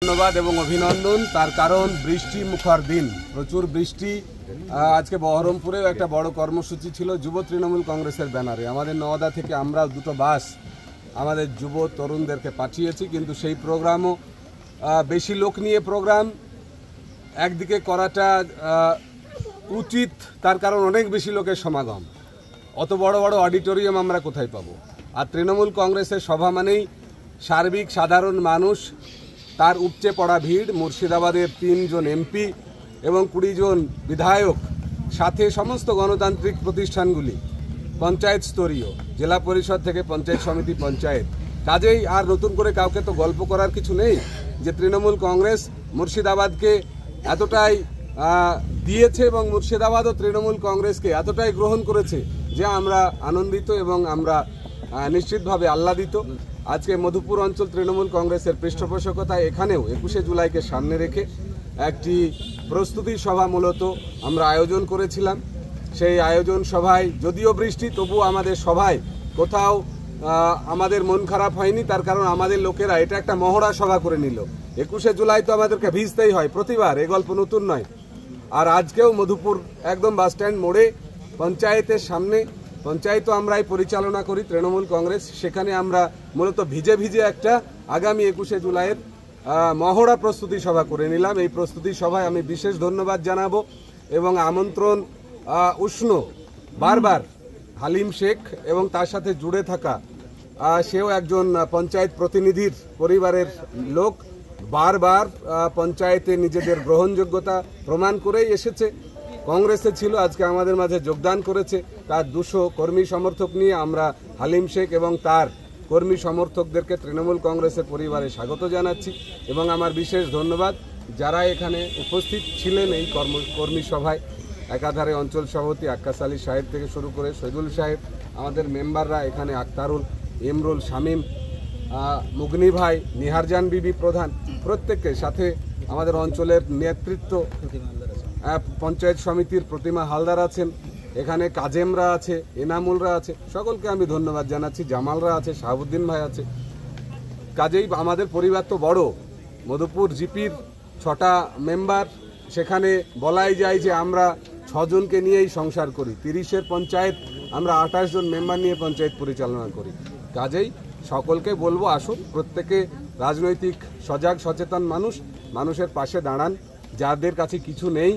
ধন্যবাদ এবং অভিনন্দন। তার কারণ বৃষ্টি মুখর দিন, প্রচুর বৃষ্টি। আজকে বহরমপুরেও একটা বড় কর্মসূচি ছিল যুব তৃণমূল কংগ্রেসের ব্যানারে। আমাদের নওদা থেকে আমরা দুটো বাস আমাদের যুব তরুণদেরকে পাঠিয়েছি, কিন্তু সেই প্রোগ্রামও বেশি লোক নিয়ে প্রোগ্রাম একদিকে করাটা উচিত, তার কারণ অনেক বেশি লোকের সমাগম। অত বড় বড় অডিটোরিয়াম আমরা কোথায় পাবো? আর তৃণমূল কংগ্রেসের সভা মানেই সার্বিক সাধারণ মানুষ, তার উপচে পড়া ভিড়। মুর্শিদাবাদের 3 জন এমপি এবং 20 জন বিধায়ক, সাথে সমস্ত গণতান্ত্রিক প্রতিষ্ঠানগুলি, পঞ্চায়েত স্তরীয়, জেলা পরিষদ থেকে পঞ্চায়েত সমিতি, পঞ্চায়েত। কাজেই আর নতুন করে কাউকে তো গল্প করার কিছু নেই যে তৃণমূল কংগ্রেস মুর্শিদাবাদকে এতটাই দিয়েছে এবং মুর্শিদাবাদও তৃণমূল কংগ্রেসকে এতটাই গ্রহণ করেছে যে আমরা আনন্দিত এবং আমরা নিশ্চিতভাবে আহ্লাদিত। আজকে মধুপুর অঞ্চল তৃণমূল কংগ্রেসের পৃষ্ঠপোষকতায় এখানেও 21শে জুলাইকে সামনে রেখে একটি প্রস্তুতি সভা মূলত আমরা আয়োজন করেছিলাম। সেই আয়োজন সভায় যদিও বৃষ্টি, তবু আমাদের সভায় কোথাও আমাদের মন খারাপ হয়নি। তার কারণ আমাদের লোকেরা এটা একটা মহড়া সভা করে নিল। 21শে জুলাই তো আমাদেরকে ভিজতেই হয় প্রতিবার, এ গল্প নতুন নয়। আর আজকেও মধুপুর একদম বাসস্ট্যান্ড মোড়ে পঞ্চায়েতের সামনে, পঞ্চায়েতও আমরাই পরিচালনা করি তৃণমূল কংগ্রেস, সেখানে আমরা মূলত ভিজে ভিজে একটা আগামী 21শে জুলাইয়ের মহড়া প্রস্তুতি সভা করে নিলাম। এই প্রস্তুতি সভায় আমি বিশেষ ধন্যবাদ জানাবো এবং আমন্ত্রণ উষ্ণ বারবার হালিম শেখ এবং তার সাথে জুড়ে থাকা সেও একজন পঞ্চায়েত প্রতিনিধির পরিবারের লোক, বারবার পঞ্চায়েতে নিজেদের গ্রহণযোগ্যতা প্রমাণ করেই এসেছে। কংগ্রেসে ছিল, আজকে আমাদের মাঝে যোগদান করেছে। তার 200 কর্মী সমর্থক নিয়ে আমরা হালিম শেখ এবং তার কর্মী সমর্থকদেরকে তৃণমূল কংগ্রেসের পরিবারে স্বাগত জানাচ্ছি এবং আমার বিশেষ ধন্যবাদ যারা এখানে উপস্থিত ছিলেন এই কর্মী সভায়। একাধারে অঞ্চল সভাপতি আক্কাস আলী সাহেব থেকে শুরু করে শহীদুল সাহেব, আমাদের মেম্বাররা এখানে আক্তারুল, ইমরুল, শামীম, মুগনি ভাই, নিহারজান বিবি প্রধান, প্রত্যেককে সাথে আমাদের অঞ্চলের নেতৃত্ব, পঞ্চায়েত সমিতির প্রতিমা হালদার আছেন, এখানে কাজেমরা আছে, এনামুলরা আছে, সকলকে আমি ধন্যবাদ জানাচ্ছি। জামালরা আছে, শাহাবুদ্দিন ভাই আছে। কাজেই আমাদের পরিবার তো বড়। মধুপুর জিপির 6টা মেম্বার, সেখানে বলাই যায় যে আমরা 6 জনকে নিয়েই সংসার করি। 30-এর পঞ্চায়েত, আমরা 28 জন মেম্বার নিয়ে পঞ্চায়েত পরিচালনা করি। কাজেই সকলকে বলবো, আসুন প্রত্যেকে রাজনৈতিক সজাগ সচেতন মানুষ, মানুষের পাশে দাঁড়ান। যাদের কাছে কিছু নেই,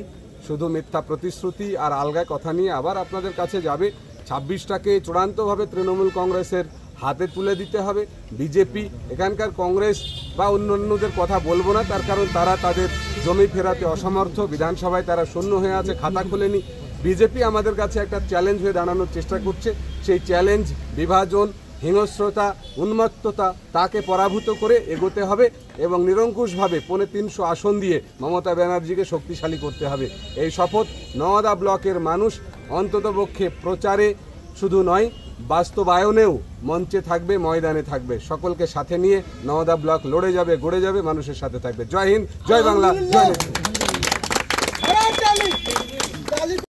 শুধু মিথ্যা প্রতিশ্রুতি আর আলগা কথা নিয়ে আবার আপনাদের কাছে যাবে। 26টাকে চূড়ান্তভাবে তৃণমূল কংগ্রেসের হাতে তুলে দিতে হবে। বিজেপি, এখানকার কংগ্রেস বা অন্যান্যদের কথা বলবো না, তার কারণ তারা তাদের জমি ফেরাতে অসমর্থ, বিধানসভায় তারা শূন্য হয়ে আছে, খাতা খোলেনি। বিজেপি আমাদের কাছে একটা চ্যালেঞ্জ হয়ে দাঁড়ানোর চেষ্টা করছে। সেই চ্যালেঞ্জ, বিভাজন, হিংস্রতা, উন্মত্ততা, তাকে পরাভূত করে এগোতে হবে এবং নিরঙ্কুশভাবে 350 আসন দিয়ে মমতা ব্যানার্জিকে শক্তিশালী করতে হবে। এই শপথ নওদা ব্লকের মানুষ অন্ততপক্ষে প্রচারে শুধু নয়, বাস্তবায়নেও মঞ্চে থাকবে, ময়দানে থাকবে। সকলকে সাথে নিয়ে নওদা ব্লক লড়ে যাবে, গড়ে যাবে, মানুষের সাথে থাকবে। জয় হিন্দ, জয় বাংলা, জয় নেত্রী।